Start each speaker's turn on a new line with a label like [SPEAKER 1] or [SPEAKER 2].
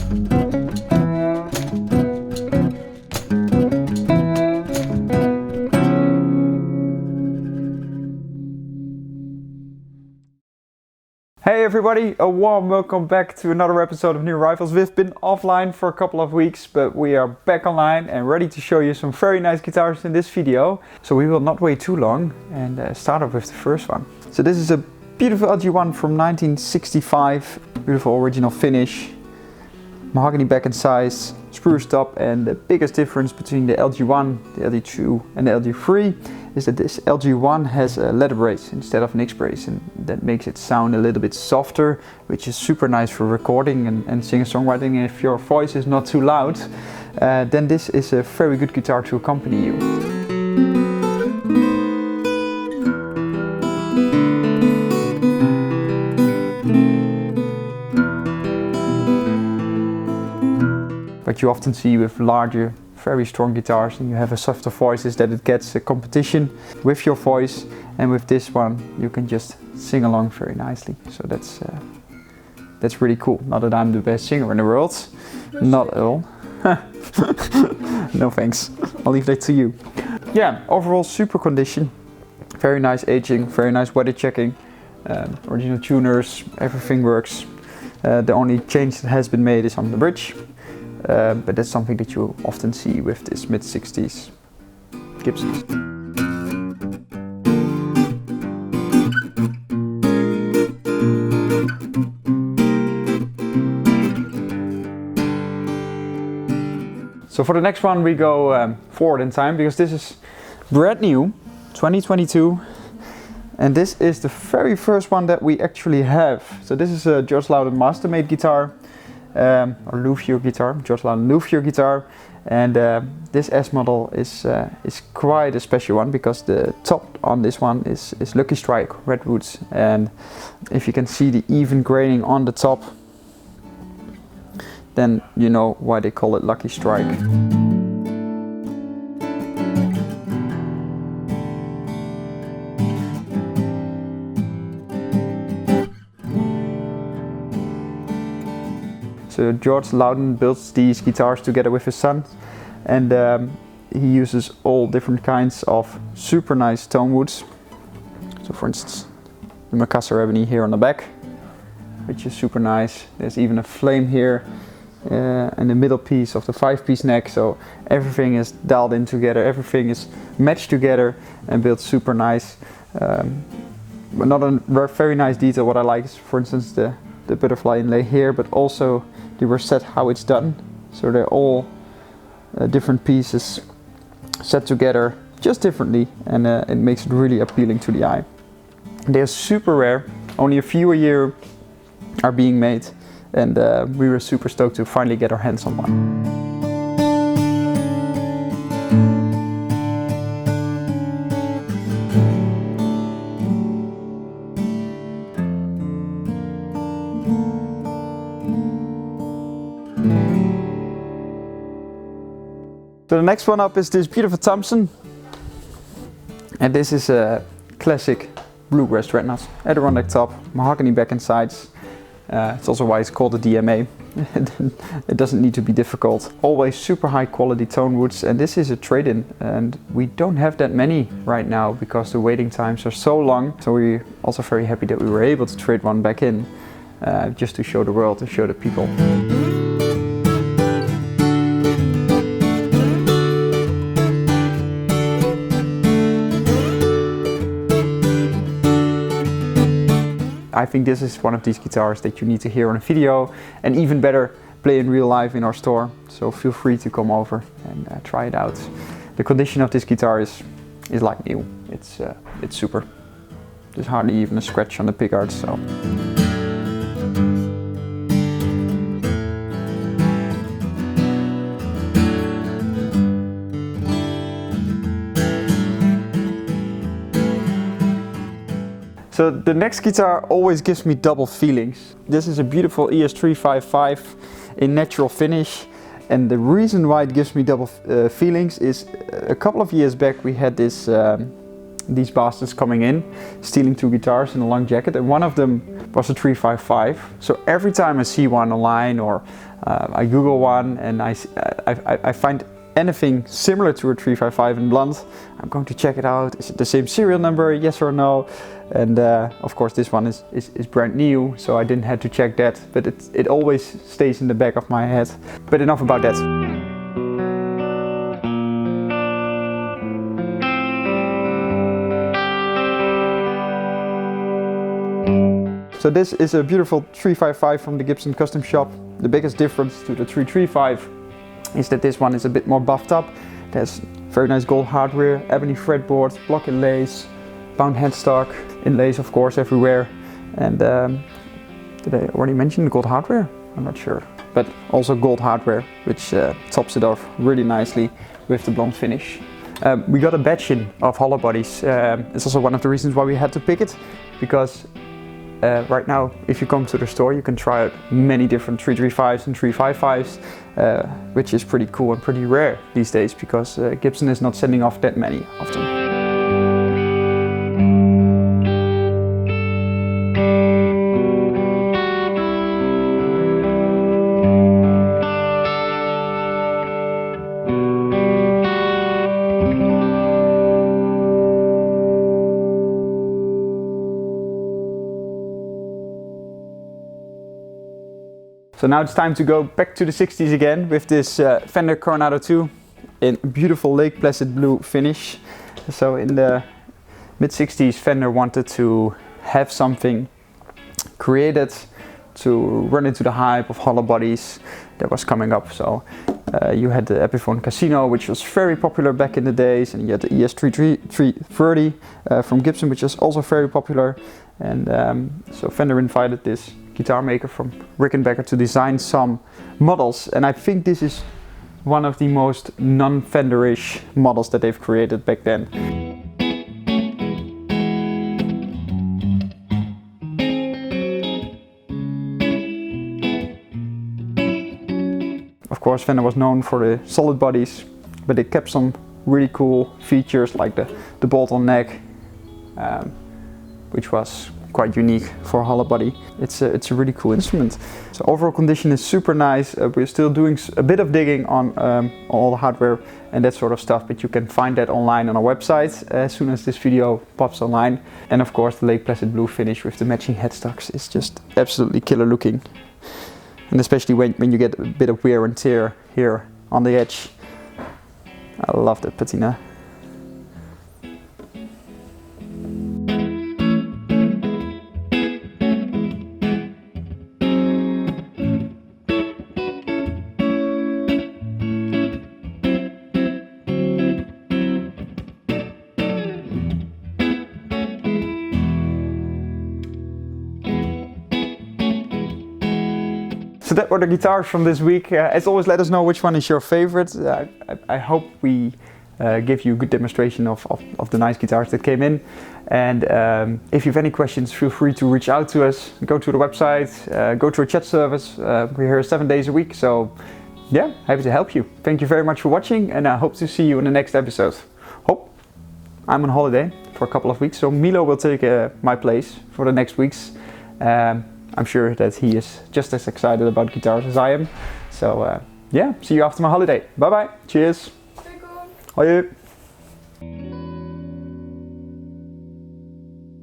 [SPEAKER 1] Hey everybody, a warm welcome back to another episode of New Arrivals. We've been offline for a couple of weeks, but we are back online and ready to show you some very nice guitars in this video. So we will not wait too long and start off with the first one. So this is a beautiful LG1 from 1965, beautiful original finish, mahogany back and sides, spruce top, and the biggest difference between the LG1, the LG2 and the LG3 is that this LG1 has a leather brace instead of an X brace, and that makes it sound a little bit softer, which is super nice for recording and singer-songwriting. If your voice is not too loud, then this is a very good guitar to accompany you. What you often see with larger, very strong guitars, and you have a softer voice, is that it gets a competition with your voice, and with this one you can just sing along very nicely. So that's really cool. Not that I'm the best singer in the world, not at all. No thanks, I'll leave that to you. Yeah, overall super condition, very nice aging, very nice weather checking, original tuners, everything works. The only change that has been made is on the bridge. But that's something that you often see with this mid-60s Gibsons. So for the next one we go forward in time, because this is brand new, 2022, and this is the very first one that we actually have. So this is a George Lowden Mastermade guitar. Or Luthier guitar, George Lowden Luthier guitar, and this S model is quite a special one because the top on this one is Lucky Strike redwoods, and if you can see the even graining on the top, then you know why they call it Lucky Strike. So George Lowden builds these guitars together with his son, and he uses all different kinds of super nice tone woods. So for instance, the Macassar ebony here on the back, which is super nice. There's even a flame here in the middle piece of the 5-piece neck, so everything is dialed in together, everything is matched together and built super nice. Another very nice detail what I like is, for instance, the butterfly inlay here, but also the rosette, how it's done. So they're all different pieces set together just differently, and it makes it really appealing to the eye. They're super rare, only a few a year are being made, and we were super stoked to finally get our hands on one. So the next one up is this beautiful Thompson, and this is a classic bluegrass dreadnought, Adirondack top, mahogany back and sides. It's also why it's called a DMA. It doesn't need to be difficult. Always super high quality tone woods, and this is a trade-in, and we don't have that many right now because the waiting times are so long. So we're also very happy that we were able to trade one back in, just to show the world and show the people. I think this is one of these guitars that you need to hear on a video, and even better, play in real life in our store. So feel free to come over and try it out. The condition of this guitar is like new. It's super. There's hardly even a scratch on the pickguards. So. So the next guitar always gives me double feelings. This is a beautiful ES355 in natural finish, and the reason why it gives me double feelings is a couple of years back we had this these bastards coming in, stealing 2 guitars in a long jacket, and one of them was a 355. So every time I see one online or I Google one and I find anything similar to a 355 in blunt, I'm going to check it out. Is it the same serial number, yes or no? And of course this one is brand new, so I didn't have to check that, but it always stays in the back of my head. But enough about that. So this is a beautiful 355 from the Gibson custom shop. The biggest difference to the 335 is that this one is a bit more buffed up. It has very nice gold hardware, ebony fretboard, block inlays, bound headstock, inlays of course everywhere. And did I already mention the gold hardware? I'm not sure. But also gold hardware, which tops it off really nicely with the blonde finish. We got a batch in of hollow bodies. It's also one of the reasons why we had to pick it, because right now, if you come to the store, you can try out many different 335s and 355s, which is pretty cool and pretty rare these days, because Gibson is not sending off that many of them. So now it's time to go back to the 60s again with this Fender Coronado 2 in beautiful Lake Placid blue finish. So in the mid 60s Fender wanted to have something created to run into the hype of hollow bodies that was coming up. So you had the Epiphone Casino, which was very popular back in the days, and you had the ES355 from Gibson, which was also very popular. And so Fender invited this guitar maker from Rickenbacker to design some models, and I think this is one of the most non-Fenderish models that they've created back then. Of course, Fender was known for the solid bodies, but they kept some really cool features like the bolt-on neck, which was quite unique for a hollow body. It's a really cool instrument. So overall condition is super nice. We're still doing a bit of digging on all the hardware and that sort of stuff, but you can find that online on our website as soon as this video pops online. And of course the Lake Placid blue finish with the matching headstocks is just absolutely killer looking. And especially when you get a bit of wear and tear here on the edge. I love that patina. So that were the guitars from this week. As always, let us know which one is your favorite. I hope we give you a good demonstration of the nice guitars that came in. And if you have any questions, feel free to reach out to us. Go to the website, go to our chat service. We're here 7 days a week, so yeah, happy to help you. Thank you very much for watching, and I hope to see you in the next episode. I'm on holiday for a couple of weeks, so Milo will take my place for the next weeks. I'm sure that he is just as excited about guitars as I am. So yeah, see you after my holiday. Bye bye. Cheers. Hoi.